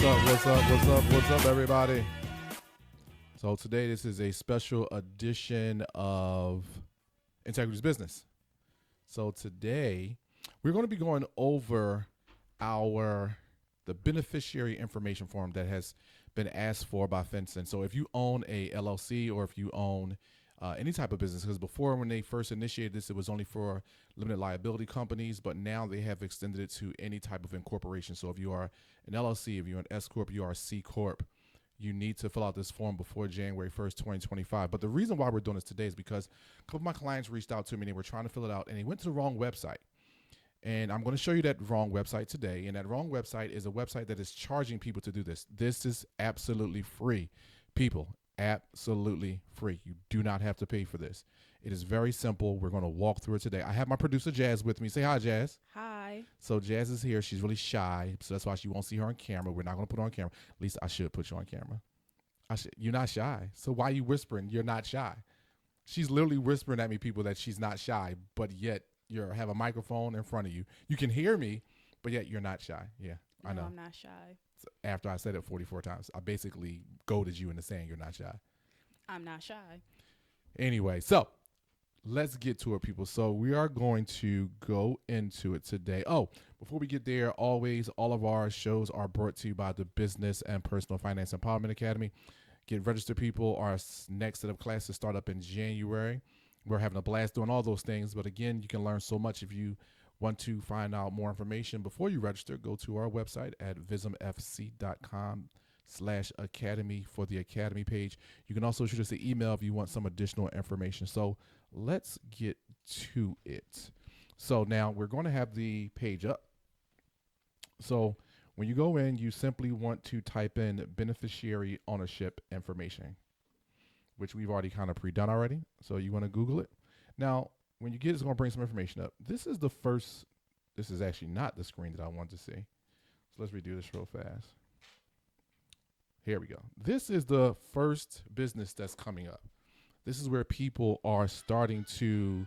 What's up, everybody? So today, this is a special edition of Integrity's Business. So today, we're going to be going over the beneficiary information form that has been asked for by FinCEN. So if you own a LLC or if you own any type of business, because before when they first initiated this, it was only for limited liability companies, but now they have extended it to any type of incorporation. So if you are an LLC, if you're an S Corp, you are a C Corp, you need to fill out this form before January 1st, 2025. But the reason why we're doing this today is because a couple of my clients reached out to me and they were trying to fill it out and they went to the wrong website. And I'm going to show you that wrong website today. And that wrong website is a website that is charging people to do this. This is absolutely free. People, absolutely free. You do not have to pay for this. It is very simple. We're going to walk through it today. I have my producer, Jazz, with me. Say hi, Jazz. Hi. So Jazz is here. She's really shy, so that's why you won't see her on camera. We're not going to put her on camera. At least I should put you on camera. You're not shy. So why are you whispering? You're not shy. She's literally whispering at me, people, that she's not shy, but yet you have a microphone in front of you. You can hear me, but yet you're not shy. Yeah, No, I know. I'm not shy. So after I said it 44 times, I basically goaded you into saying you're not shy. I'm not shy. Anyway, so let's get to it, people. So we are going to go into it today. Oh, before we get there, always, all of our shows are brought to you by the Business and Personal Finance Empowerment Academy. Get registered, people. Our next set of classes start up in January. We're having a blast doing all those things. But again, you can learn so much. If you want to find out more information before you register, go to our website at vismfc.com/academy for the academy page. You can also shoot us an email if you want some additional information. So let's get to it. So now we're going to have the page up. So when you go in, you simply want to type in beneficiary ownership information, which we've already kind of pre-done already. So you want to Google it. Now, when you get it, it's going to bring some information up. This is actually not the screen that I want to see. So let's redo this real fast. Here we go. This is the first business that's coming up. This is where people are starting to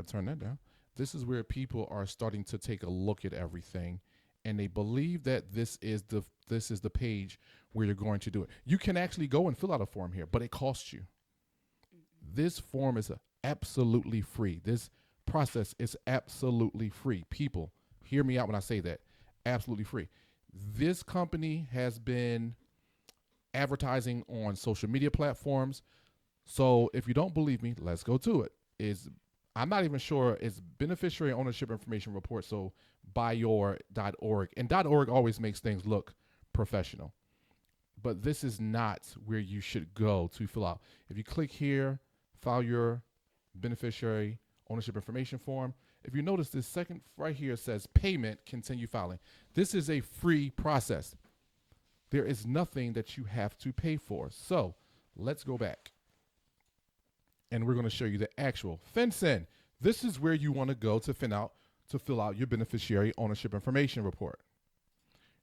turn that down. This is where people are starting to take a look at everything, and they believe that this is the page where you're going to do it. You can actually go and fill out a form here, but it costs you. This form is absolutely free. This process is absolutely free. People, hear me out when I say that. Absolutely free. This company has been advertising on social media platforms. So if you don't believe me, let's go to it. I'm not even sure it's beneficiary ownership information report. So BOIR.org, and .org always makes things look professional, but this is not where you should go to fill out. If you click here, file your beneficiary ownership information form. If you notice this second right here says payment, continue filing. This is a free process. There is nothing that you have to pay for. So let's go back. And we're going to show you the actual FinCEN. This is where you want to go to fill out your beneficiary ownership information report.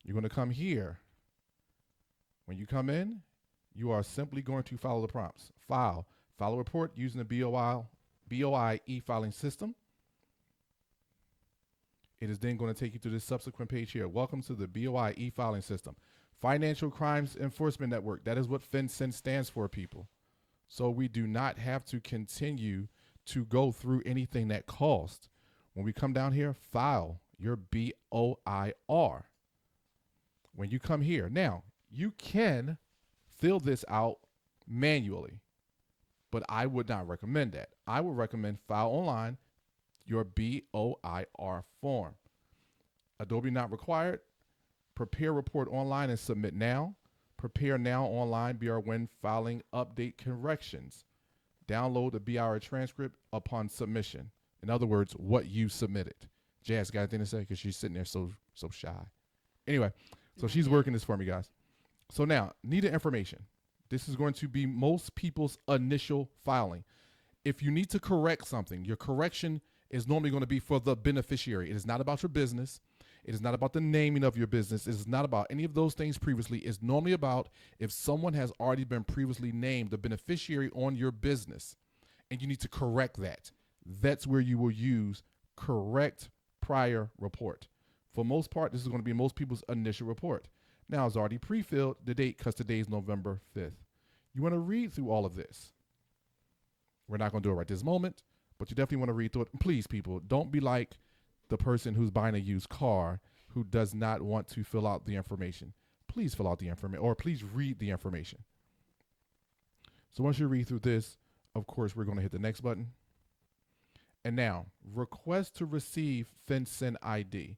You're going to come here. When you come in, you are simply going to follow the prompts. File a report using the BOI e-filing system. It is then going to take you to this subsequent page here. Welcome to the BOI e-filing system. Financial Crimes Enforcement Network. That is what FinCEN stands for, people. So we do not have to continue to go through anything that costs. When we come down here, file your BOIR. When you come here, now you can fill this out manually, but I would not recommend that. I would recommend file online your BOIR form. Adobe not required. Prepare report online and submit now. Prepare now online, BR when filing update corrections. Download the BR transcript upon submission. In other words, what you submitted. Jazz got anything to say? Because she's sitting there so shy. Anyway, so she's working this for me, guys. So now, needed information. This is going to be most people's initial filing. If you need to correct something, your correction is normally going to be for the beneficiary. It is not about your business. It is not about the naming of your business. It is not about any of those things previously. It's normally about if someone has already been previously named the beneficiary on your business and you need to correct that. That's where you will use correct prior report. For most part, this is going to be most people's initial report. Now it's already pre-filled the date because today is November 5th. You want to read through all of this. We're not going to do it right this moment, but you definitely want to read through it. And please, people, don't be like the person who's buying a used car who does not want to fill out the information. Please fill out the information, or please read the information. So once you read through this, of course, we're going to hit the next button. And now, request to receive FinCEN ID.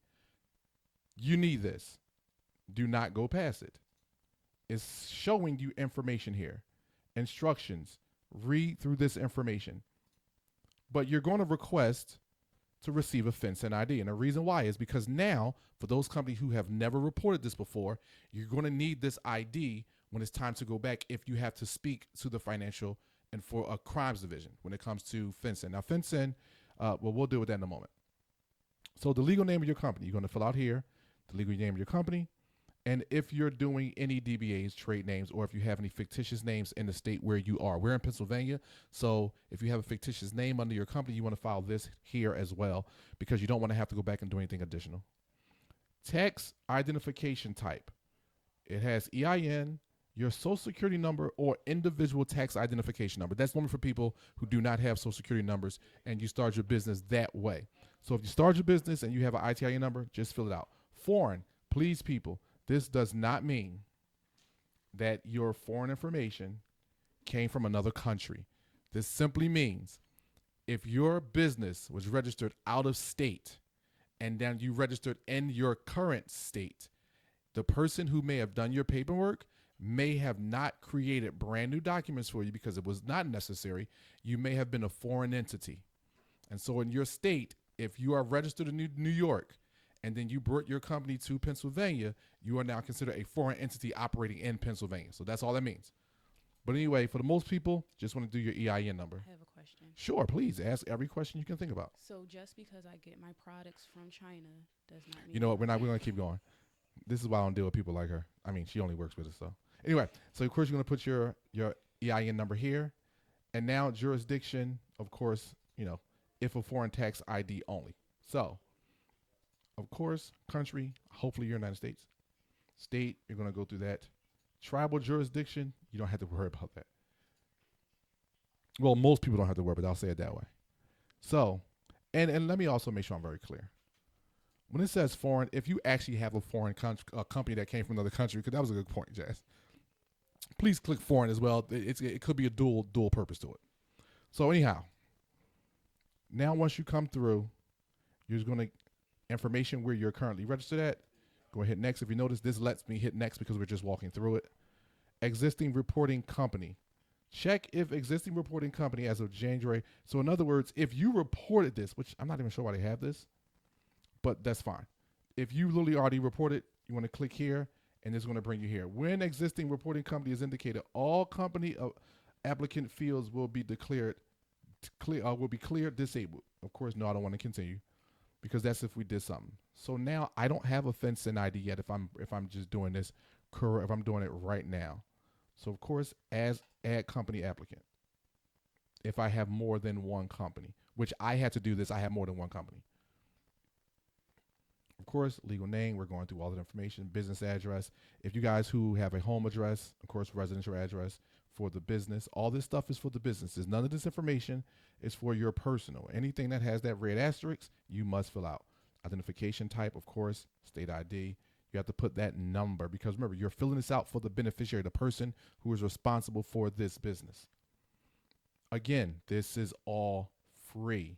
You need this. Do not go past it. It's showing you information here. Instructions. Read through this information. But you're going to request to receive a FinCEN ID. And the reason why is because now, for those companies who have never reported this before, you're going to need this ID when it's time to go back if you have to speak to the financial and for a crimes division when it comes to FinCEN. Now, FinCEN, we'll deal with that in a moment. So the legal name of your company, you're going to fill out here, the legal name of your company. And if you're doing any DBAs, trade names, or if you have any fictitious names in the state where you are. We're in Pennsylvania, so if you have a fictitious name under your company, you want to file this here as well because you don't want to have to go back and do anything additional. Tax identification type. It has EIN, your social security number, or individual tax identification number. That's normally for people who do not have social security numbers and you start your business that way. So if you start your business and you have an ITIN number, just fill it out. Foreign, please, people. This does not mean that your foreign information came from another country. This simply means if your business was registered out of state and then you registered in your current state, the person who may have done your paperwork may have not created brand new documents for you because it was not necessary. You may have been a foreign entity. And so in your state, if you are registered in New York, and then you brought your company to Pennsylvania, you are now considered a foreign entity operating in Pennsylvania. So that's all that means. But anyway, for the most people, just want to do your EIN number. I have a question. Sure, please ask every question you can think about. So just because I get my products from China does not mean You know what? We're going to keep going. This is why I don't deal with people like her. I mean, she only works with us. So anyway, so of course you're going to put your EIN number here. And now jurisdiction, of course, if a foreign tax ID only. So of course, country, hopefully you're United States. State, you're going to go through that. Tribal jurisdiction, you don't have to worry about that. Well, most people don't have to worry, but I'll say it that way. So, and let me also make sure I'm very clear. When it says foreign, if you actually have a foreign company that came from another country, because that was a good point, Jazz, please click foreign as well. It could be a dual purpose to it. So anyhow, now once you come through, you're just going to information where you're currently registered at. Go ahead next. If you notice, this lets me hit next because we're just walking through it. Existing reporting company. Check if existing reporting company as of January. So in other words, if you reported this, which I'm not even sure why they have this, but that's fine. If you literally already reported, you want to click here and it's going to bring you here. When existing reporting company is indicated, all company applicant fields will be declared cleared disabled. Of course, no, I don't want to continue, because that's if we did something. So now I don't have a FinCEN ID yet if I'm just doing this if I'm doing it right now. So of course, as add company applicant, if I have more than one company, which I had to do this, I have more than one company. Of course, legal name, we're going through all that information, business address. If you guys who have a home address, of course, residential address for the business, all this stuff is for the businesses. None of this information is for your personal. Anything that has that red asterisk, you must fill out. Identification type, of course, state ID. You have to put that number because remember, you're filling this out for the beneficiary, the person who is responsible for this business. Again, this is all free.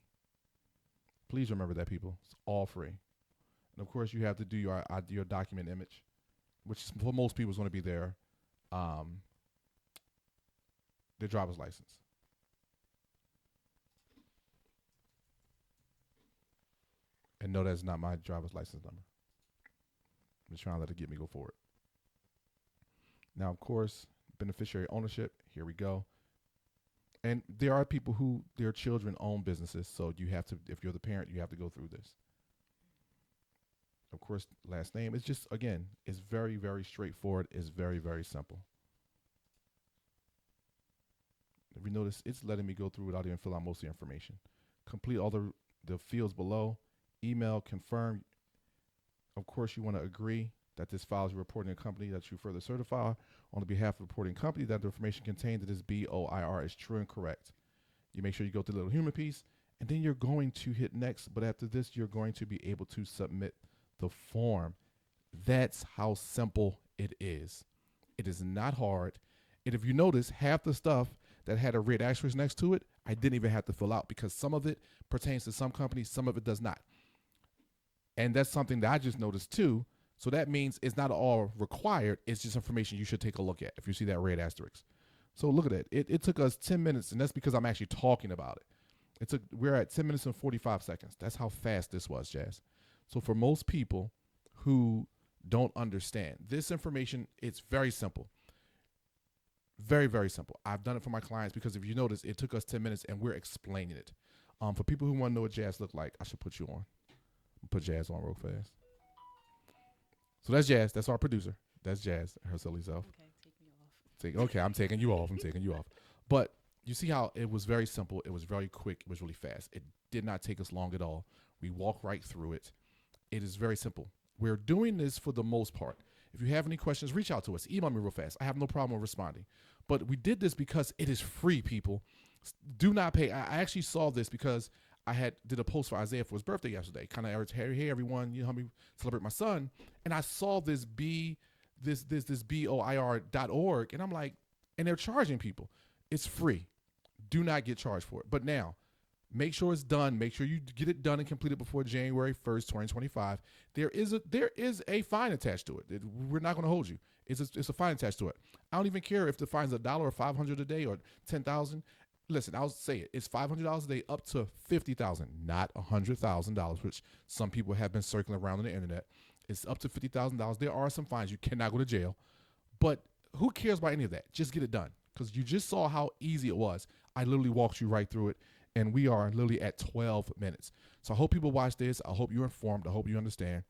Please remember that, people. It's all free. And of course, you have to do your document image, which for most people is going to be their driver's license. And no, that's not my driver's license number. I'm just trying to let it get me go forward. Now, of course, beneficiary ownership. Here we go. And there are people who their children own businesses, so you have to, if you're the parent, you have to go through this. Of course, last name. It's just, again, it's very, very straightforward. It's very, very simple. If you notice, it's letting me go through without even fill out most of the information. Complete all the fields below. Email, confirm. Of course, you want to agree. that this file is reporting a company that you further certify on the behalf of the reporting company that the information contained in this BOIR is true and correct. You make sure you go to the little human piece, and then you're going to hit next. But after this, you're going to be able to submit the form. That's how simple it is. It is not hard. And if you notice, half the stuff that had a red asterisk next to it, I didn't even have to fill out because some of it pertains to some companies, some of it does not. And that's something that I just noticed too. So that means it's not all required. It's just information you should take a look at if you see that red asterisk. So look at it. It took us 10 minutes, and that's because I'm actually talking about it. We're at 10 minutes and 45 seconds. That's how fast this was, Jazz. So for most people who don't understand this information, it's very simple. Very, very simple. I've done it for my clients because if you notice, it took us 10 minutes and we're explaining it. For people who want to know what Jazz looked like, I should put you on. Put Jazz on real fast. So that's Jazz. That's our producer. That's Jazz, her silly self. Okay, take me off. Okay, I'm taking you off. I'm taking you off. But you see how it was very simple. It was very quick. It was really fast. It did not take us long at all. We walked right through it. It is very simple. We're doing this for the most part. If you have any questions, reach out to us. Email me real fast. I have no problem with responding. But we did this because it is free, people. Do not pay. I actually saw this because I did a post for Isaiah for his birthday yesterday. Kind of, hey everyone, you know, help me celebrate my son. And I saw this BOIR.org, and I'm like, and they're charging people. It's free. Do not get charged for it. But now, make sure it's done. Make sure you get it done and completed before January 1st, 2025. There is a fine attached to it. We're not going to hold you. It's a fine attached to it. I don't even care if the fine's $1 or $500 a day or $10,000. Listen, I'll say it. It's $500 a day up to $50,000, not $100,000, which some people have been circling around on the internet. It's up to $50,000. There are some fines. You cannot go to jail. But who cares about any of that? Just get it done because you just saw how easy it was. I literally walked you right through it, and we are literally at 12 minutes. So I hope people watch this. I hope you're informed. I hope you understand.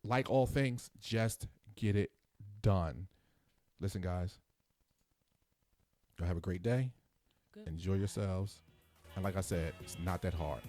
Like all things, just get it done. Listen, guys, y'all have a great day. Good. Enjoy yourselves. And like I said, it's not that hard.